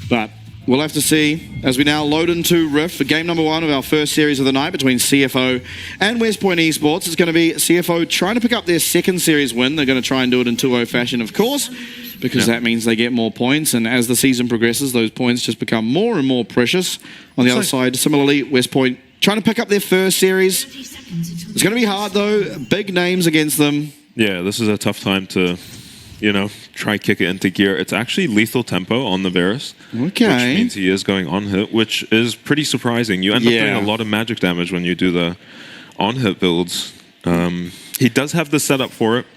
But we'll have to see as we now load into Rift for game number 1 of our first series of the night between CFO and West Point Esports. It's going to be CFO trying to pick up their second series win. They're going to try and do it in 2-0 fashion, of course, because that means they get more points. And as the season progresses, those points just become more and more precious. On the other side, similarly, West Point trying to pick up their first series. It's going to be hard, though. Big names against them. Yeah, this is a tough time to, try kick it into gear. It's actually lethal tempo on the Varus, which means he is going on hit, which is pretty surprising. You end up doing a lot of magic damage when you do the on hit builds. He does have the setup for it.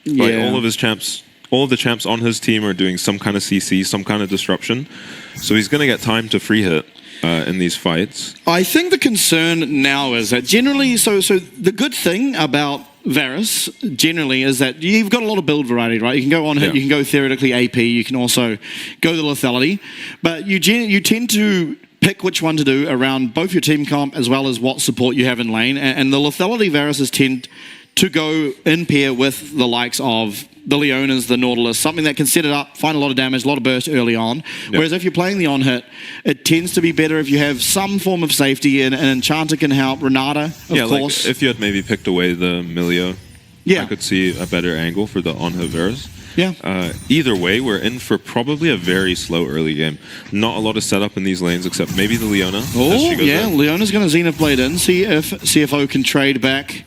Like all of the champs on his team are doing some kind of CC, some kind of disruption. So he's going to get time to free hit in these fights. I think the concern now is that generally, so the good thing about Varus generally is that you've got a lot of build variety, right? You can go on hit, you can go theoretically AP, you can also go the lethality, but you tend to pick which one to do around both your team comp as well as what support you have in lane, and the lethality Varuses tend to go in pair with the likes of the Leonas, the Nautilus, something that can set it up, find a lot of damage, a lot of burst early on. Whereas if you're playing the on-hit, it tends to be better if you have some form of safety, and Enchanter can help, Renata, of course. Like if you had maybe picked away the Milio, I could see a better angle for the on-hit Varus. Either way, we're in for probably a very slow early game. Not a lot of setup in these lanes, except maybe the Leona. Oh, yeah, Leona's going to Zenith Blade in, see if CFO can trade back.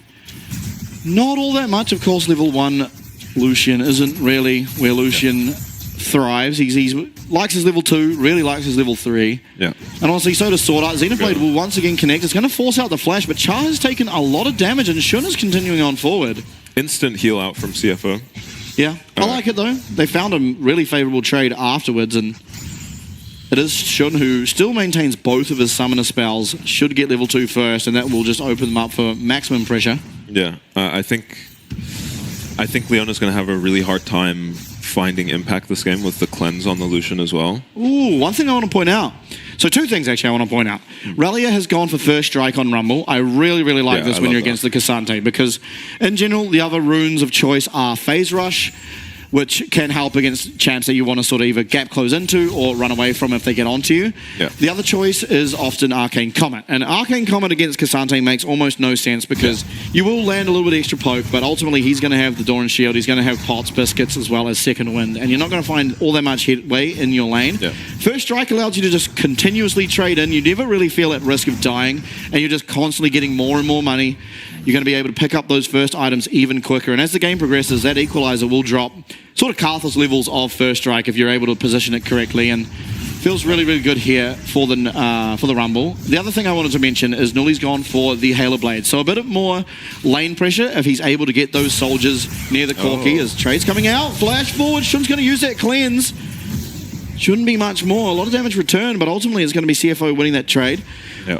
Not all that much, of course. Level 1 Lucian isn't really where Lucian thrives. He likes his level 2, really likes his level 3. Yeah. And honestly, so does Sword Art. Xenoblade will once again connect. It's going to force out the flash, but Char has taken a lot of damage, and Shun is continuing on forward. Instant heal out from CFO. Yeah, I like it, though. They found a really favorable trade afterwards, and it is Shun who still maintains both of his summoner spells, should get level 2 first, and that will just open them up for maximum pressure. Yeah, I think Leona's going to have a really hard time finding impact this game with the cleanse on the Lucian as well. Ooh, one thing I want to point out. So 2 things, actually, I want to point out. Relia has gone for first strike on Rumble. I really, really like this when you're against the Cassante, because in general, the other runes of choice are Phase Rush, which can help against champs that you want to sort of either gap close into or run away from if they get onto you. The other choice is often Arcane Comet. And Arcane Comet against Cassante makes almost no sense, because you will land a little bit extra poke, but ultimately he's going to have the Doran Shield, he's going to have Pots, Biscuits, as well as Second Wind, and you're not going to find all that much headway in your lane. First Strike allows you to just continuously trade in. You never really feel at risk of dying, and you're just constantly getting more and more money. You're going to be able to pick up those first items even quicker. And as the game progresses, that equalizer will drop sort of Karthus levels of first strike if you're able to position it correctly. And feels really, really good here for the Rumble. The other thing I wanted to mention is Nully's gone for the Halo Blade. So a bit of more lane pressure if he's able to get those soldiers near the Corki. As trade's coming out, flash forward, Shun's going to use that cleanse. Shouldn't be much more. A lot of damage returned, but ultimately it's going to be CFO winning that trade.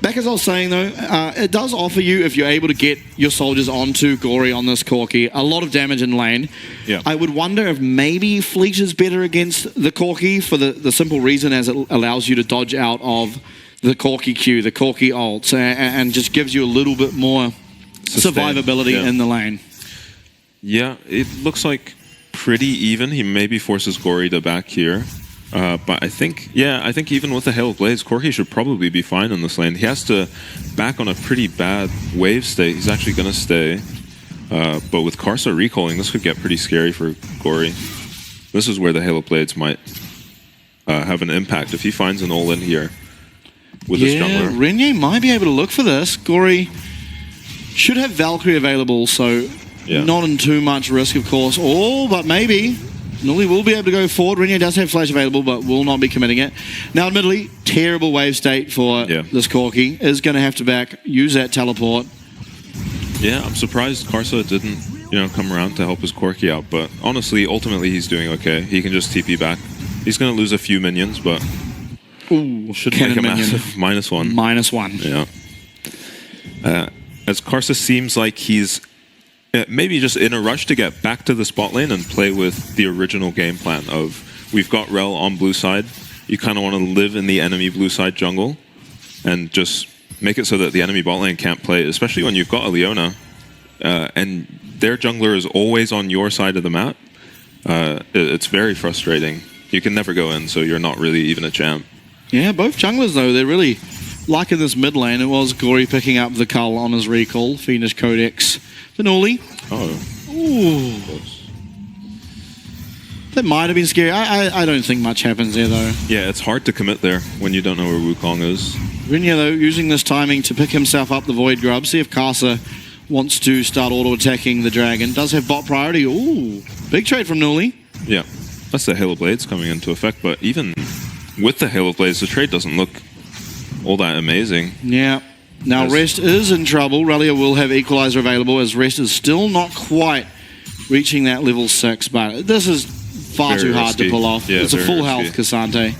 Back as I was saying, though, it does offer you, if you're able to get your soldiers onto Gory on this Corki, a lot of damage in lane. I would wonder if maybe Fleet is better against the Corki for the simple reason as it allows you to dodge out of the Corki Q, the Corki ults, and just gives you a little bit more survivability in the lane. Yeah, it looks like pretty even. He maybe forces Gory to back here. But I think even with the Hail of Blades, Corki should probably be fine in this lane. He has to back on a pretty bad wave state. He's actually going to stay. But with Karsa recalling, this could get pretty scary for Gory. This is where the Hail of Blades might have an impact. If he finds an all-in here with his jungler. Renier might be able to look for this. Gory should have Valkyrie available, so not in too much risk, of course. Oh, but maybe Nully will be able to go forward. Renier does have flash available, but will not be committing it. Now, admittedly, terrible wave state for this Corki. Is going to have to use that teleport. Yeah, I'm surprised Karsa didn't, come around to help his Corki out. But honestly, ultimately, he's doing okay. He can just TP back. He's going to lose a few minions, but should make a massive -1. -1. Yeah. As Karsa seems like he's maybe just in a rush to get back to the spot lane and play with the original game plan of, we've got Rel on blue side, you kind of want to live in the enemy blue side jungle and just make it so that the enemy bot lane can't play, especially when you've got a Leona and their jungler is always on your side of the map. It's very frustrating You can never go in, so you're not really even a champ. Yeah, both junglers, though, they're really liking this mid lane. It was Gory picking up the cull on his recall. Fiendish Codex. Finoli. Oh. Ooh. That might have been scary. I don't think much happens there, though. Yeah, it's hard to commit there when you don't know where Wukong is. Rinya, though, using this timing to pick himself up the Void Grub. See if Karsa wants to start auto-attacking the Dragon. Does have bot priority. Ooh, big trade from Nuli. Yeah, that's the Halo Blades coming into effect, but even with the Halo Blades, the trade doesn't look all that amazing. Yeah. Now, Rest is in trouble. Relia will have Equalizer available, as Rest is still not quite reaching that level 6, but this is far too hard to pull off. Yeah, it's a full health Cassante.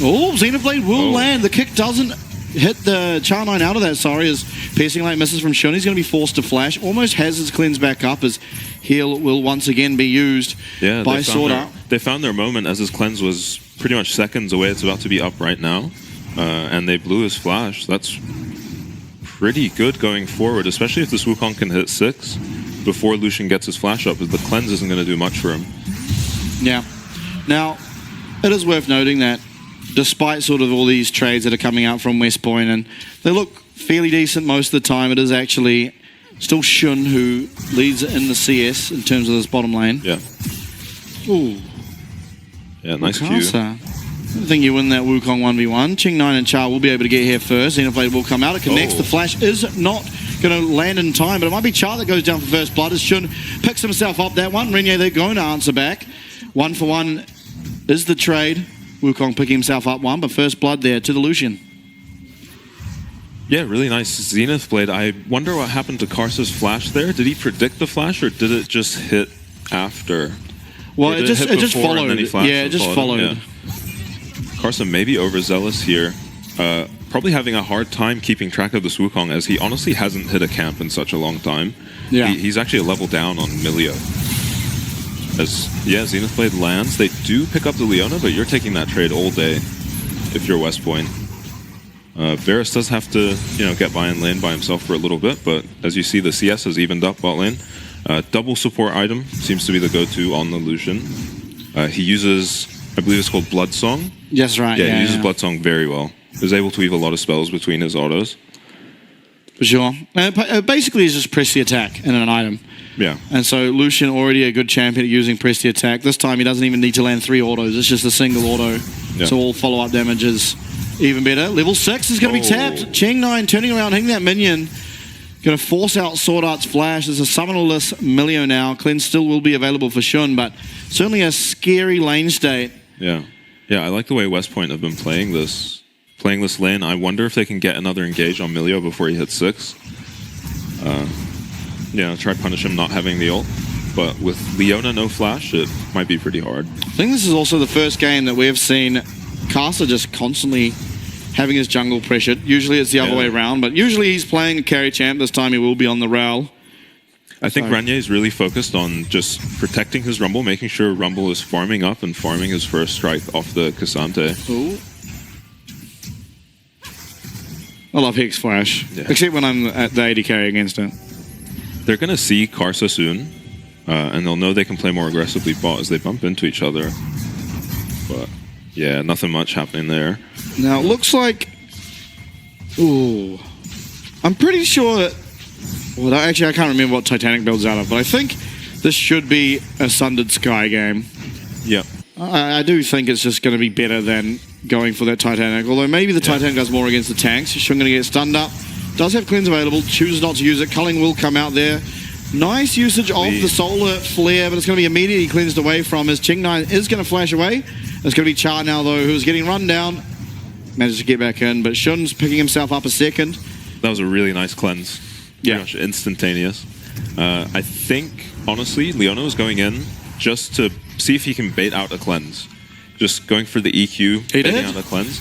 Oh, Xenoblade will land. The kick doesn't hit the Char9 out of that, sorry, as Piercing Light misses from Shun. He's going to be forced to flash. Almost has his cleanse back up, as heal will once again be used by Sword Art. They found their moment as his cleanse was pretty much seconds away. It's about to be up right now. And they blew his flash. That's pretty good going forward, especially if this Wukong can hit 6 before Lucian gets his flash up, as the cleanse isn't going to do much for him. Yeah. Now, it is worth noting that despite sort of all these trades that are coming out from West Point, and they look fairly decent most of the time, it is actually still Shun who leads in the CS in terms of this bottom lane. Yeah. Ooh. Yeah, nice Q. I think you win that Wukong 1v1. Ching9 and Char will be able to get here first. Xenoblade will come out. It connects. The flash is not going to land in time, but it might be Char that goes down for first blood as Shun picks himself up that one. Renier, they're going to answer back. 1 for 1 is the trade. Wukong picking himself up one, but first blood there to the Lucian. Yeah, really nice Zenith Blade. I wonder what happened to Karsa's flash there. Did he predict the flash, or did it just hit after? Well, it just followed. Yeah, it just followed. Yeah. Karsa may be overzealous here. Probably having a hard time keeping track of this Wukong, as he honestly hasn't hit a camp in such a long time. Yeah. He's actually a level down on Milio. Yeah, Zenith Blade lands. They do pick up the Leona, but you're taking that trade all day if you're West Point. Varus does have to, get by in lane by himself for a little bit, but as you see, the CS has evened up bot lane. Double support item seems to be the go-to on the Lucian. He uses, I believe it's called Blood Song. Yes, right. Yeah, he uses Blood Song very well. He's able to weave a lot of spells between his autos. For sure. Basically, it's just press the attack in an item. Yeah. And so Lucian already a good champion at using press the attack. This time he doesn't even need to land 3 autos. It's just a single auto. Yeah. So all follow-up damage is even better. Level 6 is going to be tapped. Ching9 turning around, hitting that minion. Going to force out Sword Art's flash. There's a summonerless Milio now. Cleanse still will be available for Shun, but certainly a scary lane state. Yeah. Yeah, I like the way West Point have been playing this lane. I wonder if they can get another engage on Milio before he hits 6. Try to punish him not having the ult. But with Leona no flash, it might be pretty hard. I think this is also the first game that we have seen Karsa just constantly having his jungle pressured. Usually it's the other way around, but usually he's playing a carry champ. This time he will be on the Rail. I think Ranier is really focused on just protecting his Rumble, making sure Rumble is farming up and farming his first strike off the Cassante. Ooh. I love Hex Flash, except when I'm at the AD carry against it. They're going to see Karsa soon, and they'll know they can play more aggressively bot as they bump into each other. But, yeah, nothing much happening there. Now, it looks like... Ooh. I'm pretty sure that... Well, actually, I can't remember what Titanic builds out of, but I think this should be a Sundered Sky game. Yeah. I do think it's just going to be better than going for that Titanic, although maybe the Titanic does more against the tanks. Shun going to get stunned up. Does have cleanse available, chooses not to use it. Culling will come out there. Nice usage of the solar flare, but it's going to be immediately cleansed away from his Ching9 is going to flash away. It's going to be Char now, though, who's getting run down. Manages to get back in, but Shun's picking himself up a second. That was a really nice cleanse. Yeah. Pretty much instantaneous. I think, honestly, Leona was going in just to see if he can bait out a cleanse. Just going for the EQ, baiting out a cleanse.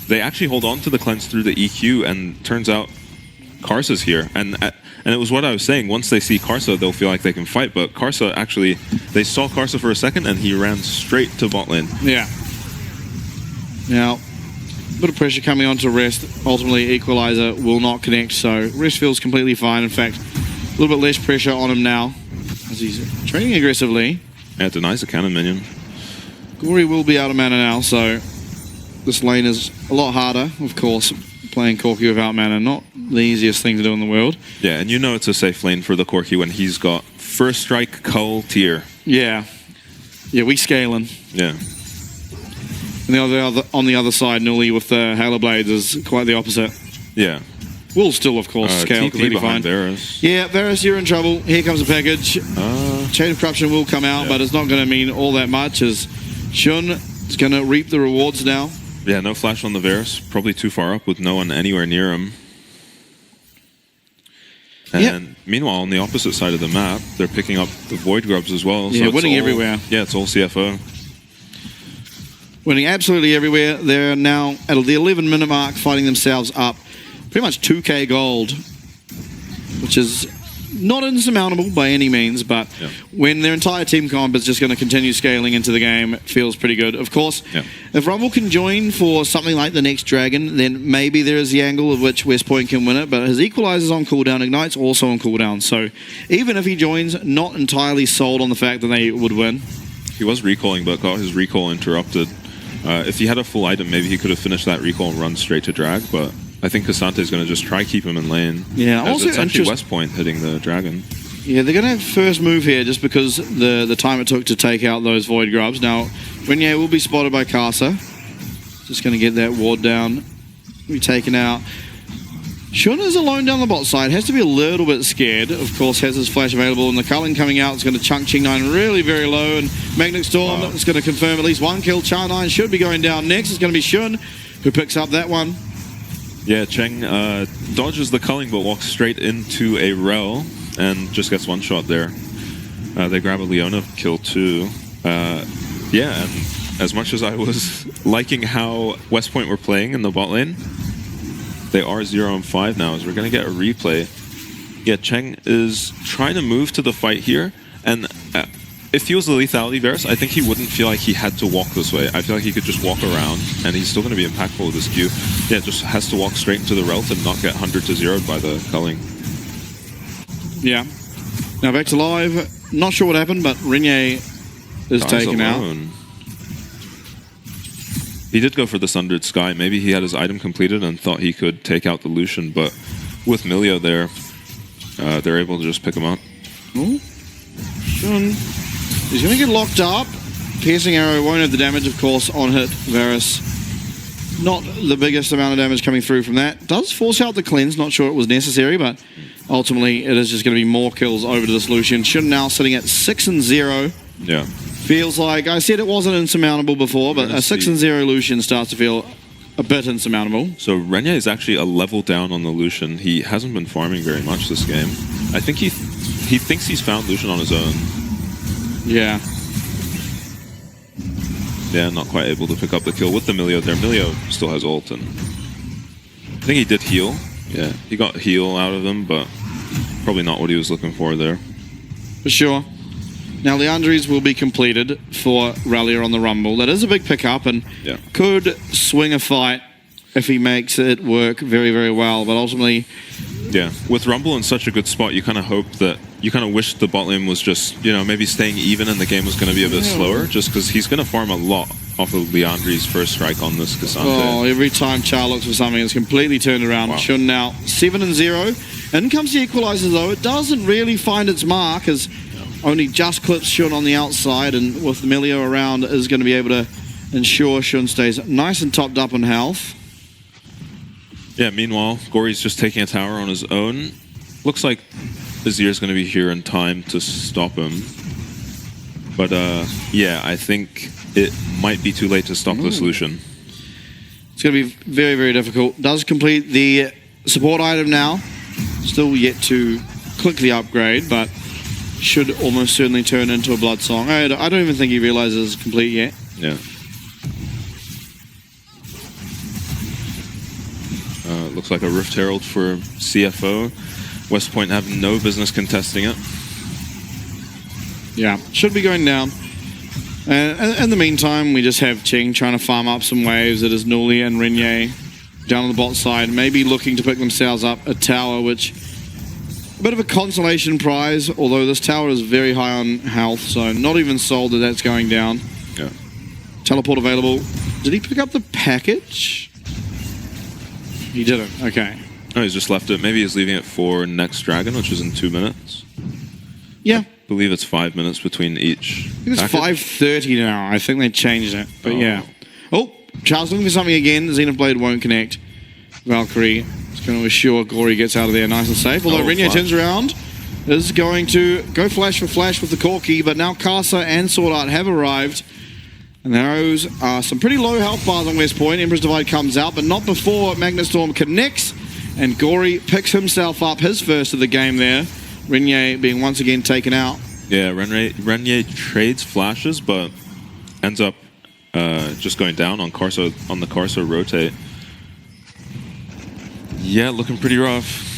They actually hold on to the cleanse through the EQ, and turns out Karsa's here. And it was what I was saying, once they see Karsa, they'll feel like they can fight, but Karsa actually, they saw Karsa for a second, and he ran straight to bot lane. Yeah. Now, a bit of pressure coming on to Rest. Ultimately, Equalizer will not connect, so Rest feels completely fine. In fact, a little bit less pressure on him now, as he's training aggressively. Yeah, it denies the cannon minion. Gory will be out of mana now, so this lane is a lot harder. Of course, playing Corki without mana, not the easiest thing to do in the world. Yeah, and you know it's a safe lane for the Corki when he's got first strike, cull, tier. Yeah. Yeah, we scaling. Yeah. And on the other side, Nuli with the Halo Blades is quite the opposite. Yeah. We'll still, of course, scale TP completely fine. behind Varus. Yeah, Varus, you're in trouble. Here comes a package. Chain of Corruption will come out, but it's not going to mean all that much as Shun is going to reap the rewards now. Yeah, no flash on the Varus. Probably too far up with no one anywhere near him. And meanwhile, on the opposite side of the map, they're picking up the Void Grubs as well. Yeah, so winning everywhere. Yeah, it's all CFO. Winning absolutely everywhere. They're now at the 11-minute mark, fighting themselves up pretty much 2k gold, which is not insurmountable by any means, but when their entire team comp is just going to continue scaling into the game, it feels pretty good. Of course, if Rumble can join for something like the next Dragon, then maybe there is the angle of which West Point can win it, but his Equalizer's on cooldown, Ignite's also on cooldown, so even if he joins, not entirely sold on the fact that they would win. He was recalling, but got his recall interrupted. If he had a full item, maybe he could have finished that recall and run straight to drag, but I think Cassante is going to just try keep him in lane. Yeah, also it's actually West Point hitting the dragon. Yeah, they're going to have first move here just because the time it took to take out those Void Grubs. Now, Renye will be spotted by Casa. Just going to get that ward down. Be taken out. Shun is alone down the bot side. Has to be a little bit scared. Of course, has his flash available, and the culling coming out is going to chunk Ching9 really very low, and Magnetic Storm is going to confirm at least one kill. Char9 should be going down next. It's going to be Shun who picks up that one. Yeah, Cheng dodges the culling but walks straight into a Rel and just gets one shot there. They grab a Leona kill too. Yeah, and as much as I was liking how West Point were playing in the bot lane, they are 0-5 now, as we're going to get a replay. Yeah, Cheng is trying to move to the fight here, and if he was the lethality Varus, I think he wouldn't feel like he had to walk this way. I feel like he could just walk around, and he's still going to be impactful with his Q. Yeah, just has to walk straight into the Rel to not get 100 to 0'd by the culling. Yeah. Now back to live. Not sure what happened, but Renye is taken out. He did go for the Sundered Sky. Maybe he had his item completed and thought he could take out the Lucian, but with Milio there, they're able to just pick him up. Ooh. Shun. He's going to get locked up. Piercing Arrow won't have the damage, of course, on hit. Varus. Not the biggest amount of damage coming through from that. Does force out the cleanse. Not sure it was necessary, but ultimately it is just going to be more kills over to this Lucian. Shun now sitting at 6-0. Yeah. Feels like, I said it wasn't insurmountable before, but a 6-0 Lucian starts to feel a bit insurmountable. So Renye is actually a level down on the Lucian. He hasn't been farming very much this game. I think he thinks he's found Lucian on his own. Yeah. Yeah, not quite able to pick up the kill with the Milio there. Milio still has ult, and I think he did heal. Yeah, he got heal out of him, but probably not what he was looking for there. For sure. Now, Leandries will be completed for Rallier on the Rumble. That is a big pickup and could swing a fight if he makes it work very, very well. But ultimately... Yeah, with Rumble in such a good spot, you kind of hope that... You kind of wish the bot lane was just, you know, maybe staying even and the game was going to be a bit slower, just because he's going to farm a lot off of Leandri's first strike on this Cassante. Oh, every time Char looks for something, it's completely turned around. Wow. Shun now 7-0. In comes the Equalizer, though. It doesn't really find its mark, as only just clips Shun on the outside, and with Milio around is going to be able to ensure Shun stays nice and topped up on health. Yeah, meanwhile, Gory's just taking a tower on his own. Looks like Azir's going to be here in time to stop him. But yeah, I think it might be too late to stop the Lucian. It's going to be very, very difficult. Does complete the support item now. Still yet to click the upgrade, but should almost certainly turn into a blood song. I don't even think he realizes it's complete yet. Yeah. Looks like a Rift Herald for CFO. West Point have no business contesting it. Yeah, should be going down. In the meantime, we just have Ching trying to farm up some waves. It is Nuli and Renye down on the bot side, maybe looking to pick themselves up a tower, which a bit of a consolation prize, although this tower is very high on health, so not even sold that that's going down. Yeah. Teleport available. Did he pick up the package? He didn't. Okay. Oh, he's just left it. Maybe he's leaving it for next dragon, which is in 2 minutes. Yeah. I believe it's 5 minutes between each. I think it's 5:30 now. I think they changed it. But yeah. Oh, Charles looking for something again. Xenoblade won't connect. Valkyrie is going to assure Gory gets out of there nice and safe. Although Renier turns around, is going to go flash for flash with the Corki, but now Casa and Sword Art have arrived. And those are some pretty low health bars on West Point. Emperor's Divide comes out, but not before Magnet Storm connects. And Gory picks himself up, his first of the game there. Renier being once again taken out. Yeah, Renier trades flashes, but ends up just going down on the Carso rotate. Yeah, looking pretty rough.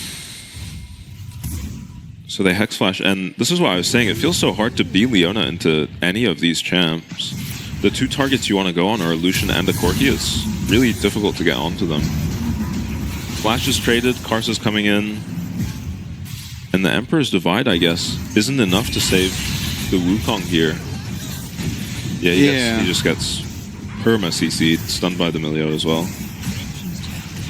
So they Hex Flash, and this is what I was saying. It feels so hard to be Leona into any of these champs. The two targets you want to go on are a Lucian and a Corki. It's really difficult to get onto them. Flash is traded, Karsa's coming in. And the Emperor's Divide, I guess, isn't enough to save the Wukong here. Yeah, he just gets perma CC'd, stunned by the Milio as well.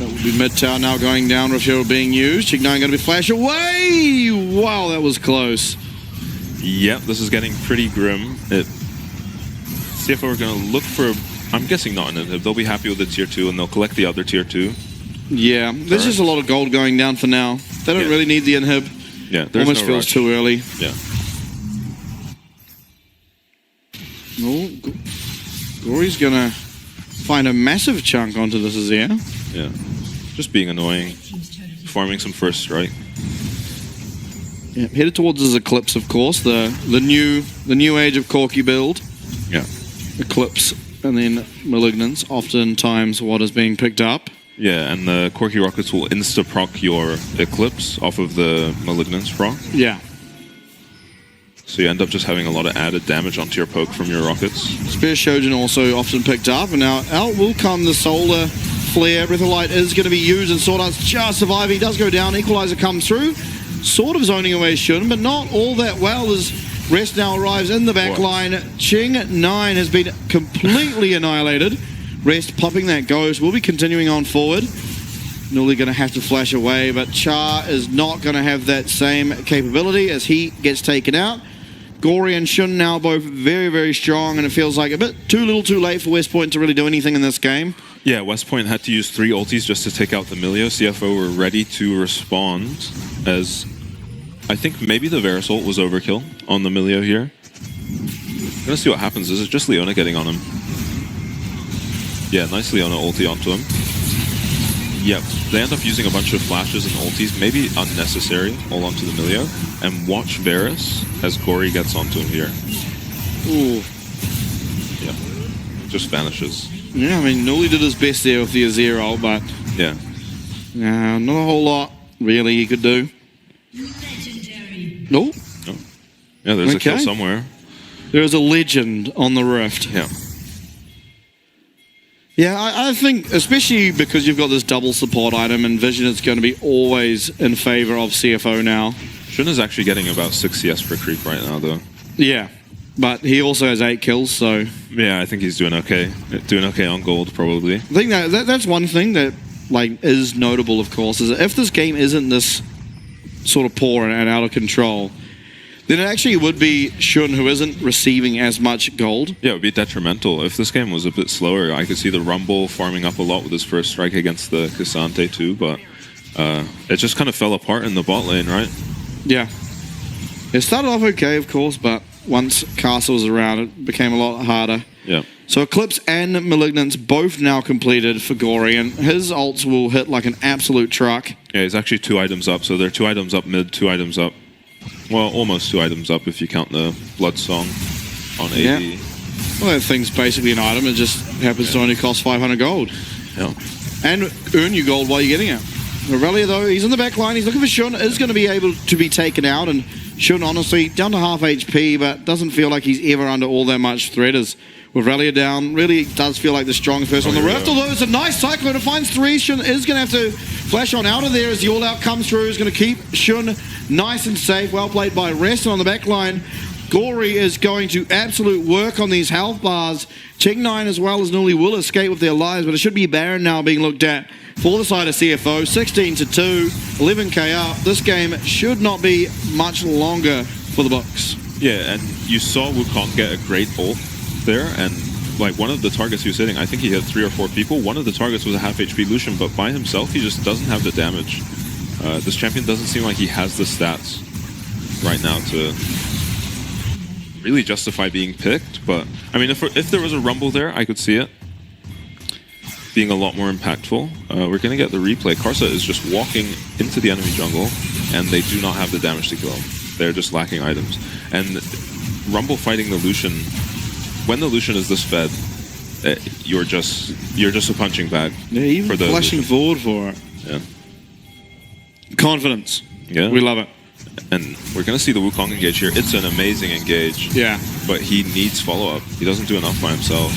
That would be mid-tower now going down, Raffield being used. Chig9 going to be flash away! Wow, that was close. Yep, this is getting pretty grim. CFO are going to look for, I'm guessing not an inhib. They'll be happy with the tier 2 and they'll collect the other tier 2. Yeah, there's just a lot of gold going down for now. They don't really need the inhib. Yeah, there's almost no feels rush. too early. Yeah. Oh, Gory's going to find a massive chunk onto this Azir. Yeah. Just being annoying. Farming some first strike. Yeah, headed towards his Eclipse, of course, the new age of Corki build. Yeah. Eclipse and then Malignance, oftentimes what is being picked up. Yeah, and the Corki rockets will insta-proc your Eclipse off of the Malignance proc. Yeah. So you end up just having a lot of added damage onto your poke from your rockets. Spear Shojin also often picked up, and now out will come the Solar Flare. Breath of Light is going to be used, and Sword Art's just surviving. He does go down. Equalizer comes through. Sort of zoning away Shun, but not all that well as Rest now arrives in the back line. Ching9 has been completely annihilated. Rest popping that ghost. Will be continuing on forward. Nearly going to have to flash away, but Char is not going to have that same capability as he gets taken out. Gory and Shun now both very, very strong, and it feels like a bit too little too late for West Point to really do anything in this game. Yeah, West Point had to use 3 ultis just to take out the Milio. CFO were ready to respond, as I think maybe the Varus ult was overkill on the Milio here. I'm gonna see what happens. Is it just Leona getting on him? Yeah, nice Leona ulti onto him. Yep, they end up using a bunch of flashes and ultis, maybe unnecessary, all onto the Milio. And watch Varus as Gory gets onto him here. Ooh. Yep, just vanishes. Yeah, I mean, Nuli did his best there with the Azir ult, but Yeah. not a whole lot really he could do. No. Oh. Yeah, there's a kill somewhere. There is a legend on the Rift. Yeah. Yeah, I think, especially because you've got this double support item, and Vision is going to be always in favor of CFO now. Shun is actually getting about 6 CS per creep right now, though. Yeah, but he also has 8 kills, so... Yeah, I think he's doing okay. Doing okay on gold, probably. I think that's one thing that is notable, of course, is that if this game isn't this sort of poor and out of control, then it actually would be Shun who isn't receiving as much gold. Yeah, it would be detrimental. If this game was a bit slower, I could see the Rumble farming up a lot with his first strike against the Cassante too, but it just kind of fell apart in the bot lane, right? Yeah. It started off okay, of course, but once Castle was around, it became a lot harder. Yeah. So Eclipse and Malignance both now completed for Gory, and his ults will hit like an absolute truck. Yeah, he's actually 2 items up, so they're 2 items up mid, 2 items up. Well, almost 2 items up if you count the Blood Song on AD. Yeah. Well, that thing's basically an item. It just happens to only cost 500 gold. Yeah. And earn you gold while you're getting it. Aurelia, though, he's in the back line. He's looking for Shun. Is going to be able to be taken out. And Shun, honestly, down to half HP, but doesn't feel like he's ever under all that much threat. As with Aurelia down, really does feel like the strongest person on the Rift. Although it's a nice Cyclone. It finds 3. Shun is going to have to flash on out of there as the all-out comes through. Is going to keep Shun nice and safe. Well played by Rest. And on the back line, Gory is going to absolute work on these health bars. Ching9 as well as Newly will escape with their lives, but it should be Baron now being looked at for the side of CFO. 16-2, 11k up. This game should not be much longer for the books. Yeah, and you saw Wukong get a great ult there, and like one of the targets he was hitting, I think he hit 3 or 4 people. One of the targets was a half HP Lucian, but by himself, he just doesn't have the damage. This champion doesn't seem like he has the stats right now to really justify being picked, but I mean, if there was a Rumble there, I could see it being a lot more impactful. We're going to get the replay. Karsa is just walking into the enemy jungle, and they do not have the damage to kill him. They're just lacking items. And Rumble fighting the Lucian, when the Lucian is this fed, you're just a punching bag. Yeah, even flashing forward for it. Yeah. Confidence. Yeah. We love it. And we're going to see the Wukong engage here. It's an amazing engage. Yeah. But he needs follow-up. He doesn't do enough by himself.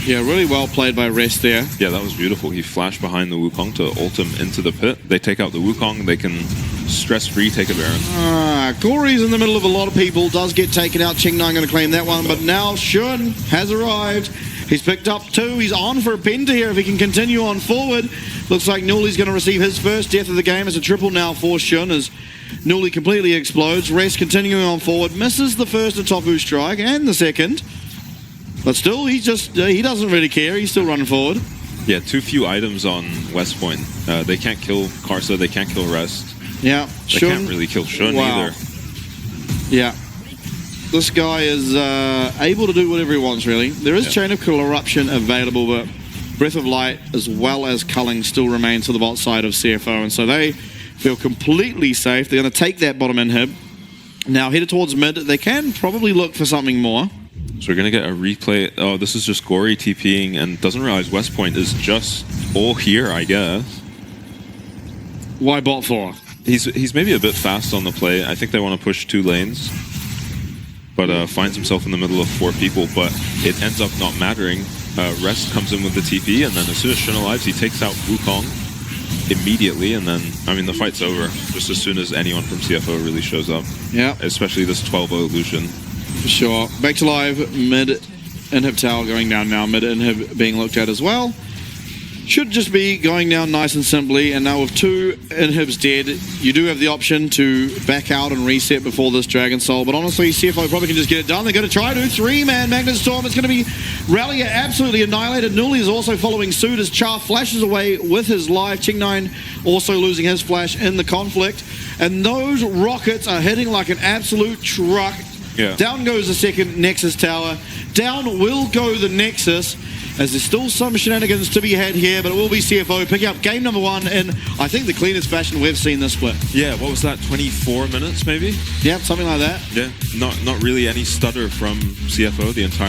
Yeah, really well played by Rest there. Yeah, that was beautiful. He flashed behind the Wukong to ult him into the pit. They take out the Wukong. They can stress-free take a Baron. Gory's in the middle of a lot of people. Does get taken out. Ching9 going to claim that one. But now Shun has arrived. He's picked up 2. He's on for a penta here if he can continue on forward. Looks like Newly's going to receive his first death of the game. It's a triple now for Shun as Newly completely explodes. Rest continuing on forward. Misses the first Otaku strike and the second. But still, he doesn't really care. He's still running forward. Yeah, too few items on West Point. They can't kill Karsa. They can't kill Rest. Yeah. They can't really kill Shun either. Yeah. This guy is able to do whatever he wants, really. There is Chain of Corruption available, but Breath of Light as well as Culling still remains to the bot side of CFO, and so they feel completely safe. They're going to take that bottom inhib. Now, headed towards mid. They can probably look for something more. So we're going to get a replay. Oh, this is just Gory TPing and doesn't realize West Point is just all here, I guess. Why bot 4? He's maybe a bit fast on the play. I think they want to push 2 lanes. But finds himself in the middle of 4 people, but it ends up not mattering. Rest comes in with the TP, and then as soon as Shun arrives, he takes out Wukong immediately, and then, I mean, the fight's over just as soon as anyone from CFO really shows up. Yeah. Especially this 12-0 Lucian. For sure. Back to live, mid inhib tower going down now, mid inhib being looked at as well. Should just be going down nice and simply, and now with 2 inhibs dead, you do have the option to back out and reset before this Dragon Soul, but honestly, CFO probably can just get it done. They're going to try to 3-man Magnet Storm. It's going to be Rallia absolutely annihilated. Newly is also following suit as Char flashes away with his life. Ching9 also losing his flash in the conflict, and those rockets are hitting like an absolute truck. Yeah. Down goes the second Nexus tower. Down will go the Nexus, as there's still some shenanigans to be had here, but it will be CFO picking up game number 1 in, I think, the cleanest fashion we've seen this split. Yeah, what was that, 24 minutes maybe? Yeah, something like that. Yeah, not really any stutter from CFO the entire